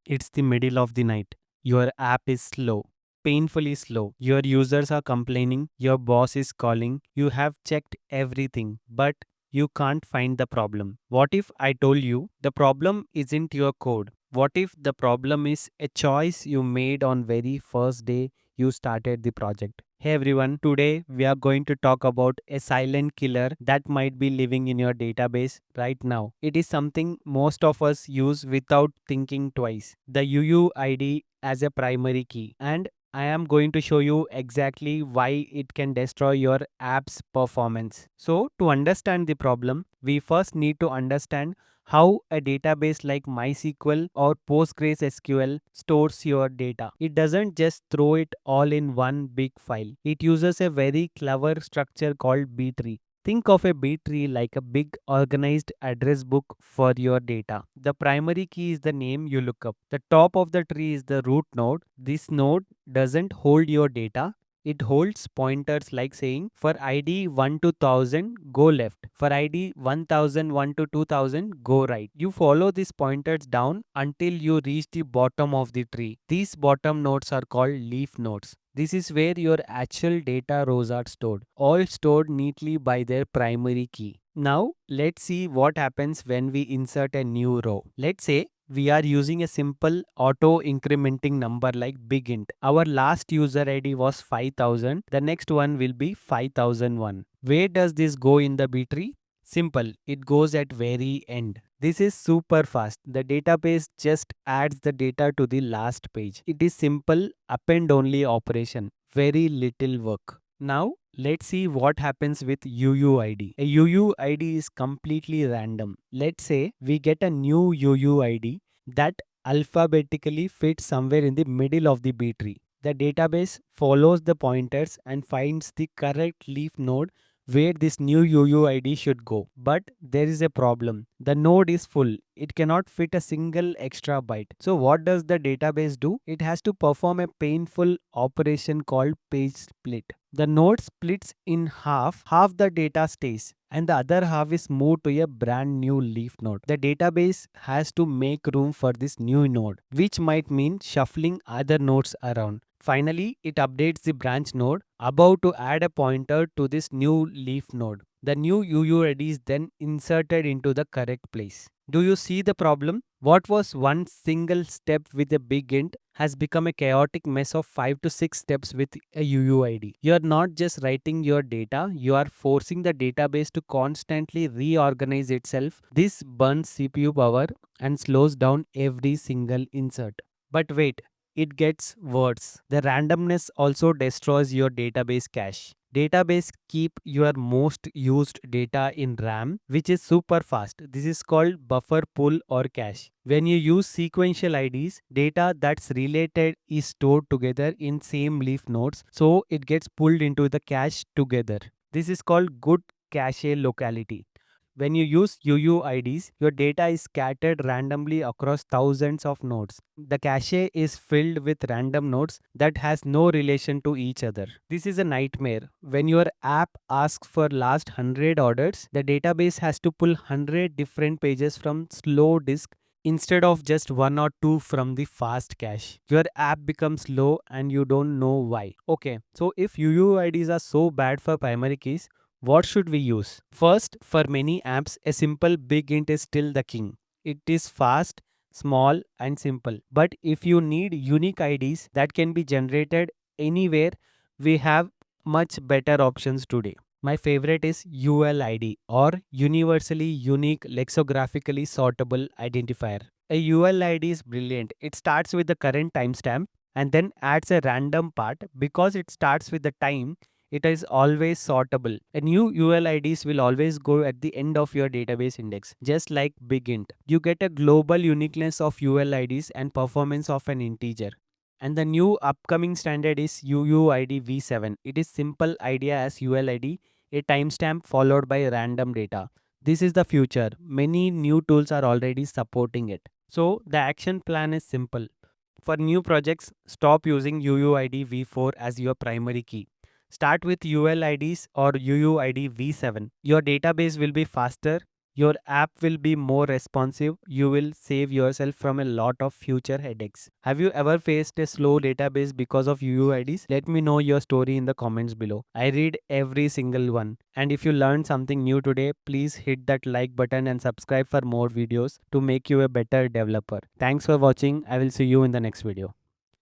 It's the middle of the night. Your app is slow, painfully slow. Your users are complaining, your boss is calling, you have checked everything, but you can't find the problem. What if I told you the problem isn't your code? What if the problem is a choice you made on very first day you started the project? Hey everyone, today we are going to talk about a silent killer that might be living in your database right now. It is something most of us use without thinking twice. The UUID as a primary key. And I am going to show you exactly why it can destroy your app's performance. So, to understand the problem, we first need to understand how a database like MySQL or PostgreSQL stores your data. It doesn't just throw it all in one big file. It uses a very clever structure called B tree. Think of a B tree like a big organized address book for your data. The primary key is the name you look up. The top of the tree is the root node. This node doesn't hold your data. It holds pointers like saying for ID 1 to 1000 go left, for ID 1001 to 2000 go right. You follow these pointers down until you reach the bottom of the tree. These bottom nodes are called leaf nodes. This is where your actual data rows are stored, all stored neatly by their primary key. Now, let's see what happens when we insert a new row. Let's say we are using a simple auto incrementing number like big int. Our last user ID was 5000. The next one will be 5001. Where does this go in the B tree? Simple, it goes at very end. This is super fast. The database just adds the data to the last page. It is simple append only operation. Very little work. Now let's see what happens with UUID. A UUID is completely random. Let's say we get a new UUID that alphabetically fits somewhere in the middle of the B tree. The database follows the pointers and finds the correct leaf node where this new UUID should go. But there is a problem. The node is full. It cannot fit a single extra byte. So what does the database do? It has to perform a painful operation called page split. The node splits in half the data stays, and the other half is moved to a brand new leaf node. The database has to make room for this new node, which might mean shuffling other nodes around. Finally, it updates the branch node about to add a pointer to this new leaf node. The new UUID is then inserted into the correct place. Do you see the problem? What was one single step with a big int has become a chaotic mess of 5 to 6 steps with a UUID. You are not just writing your data, you are forcing the database to constantly reorganize itself. This burns CPU power and slows down every single insert. But wait, it gets worse. The randomness also destroys your database cache. Database keep your most used data in RAM, which is super fast. This is called buffer pool or cache. When you use sequential IDs, data that's related is stored together in same leaf nodes, so it gets pulled into the cache together. This is called good cache locality. When you use UUIDs, your data is scattered randomly across thousands of nodes. The cache is filled with random nodes that has no relation to each other. This is a nightmare. When your app asks for last 100 orders, the database has to pull 100 different pages from slow disk instead of just one or two from the fast cache. Your app becomes slow and you don't know why. Okay, so if UUIDs are so bad for primary keys, what should we use? First, for many apps, a simple big int is still the king. It is fast, small, and simple. But if you need unique IDs that can be generated anywhere, we have much better options today. My favorite is ULID or Universally Unique Lexicographically Sortable Identifier. A ULID is brilliant. It starts with the current timestamp and then adds a random part. Because it starts with the time, it is always sortable. A new ULIDs will always go at the end of your database index, just like big int. You get a global uniqueness of ULIDs and performance of an integer. And the new upcoming standard is UUID v7. It is simple idea as ULID, a timestamp followed by random data. This is the future. Many new tools are already supporting it. So the action plan is simple. For new projects, stop using UUID v4 as your primary key. Start with ULIDs or UUID v7. Your database will be faster, Your app will be more responsive. You will save yourself from a lot of future headaches. Have you ever faced a slow database because of UUIDs? Let me know your story in the comments below. I read every single one. And if you learned something new today, please hit that like button and subscribe for more videos to make you a better developer. Thanks for watching. I will see you in the next video.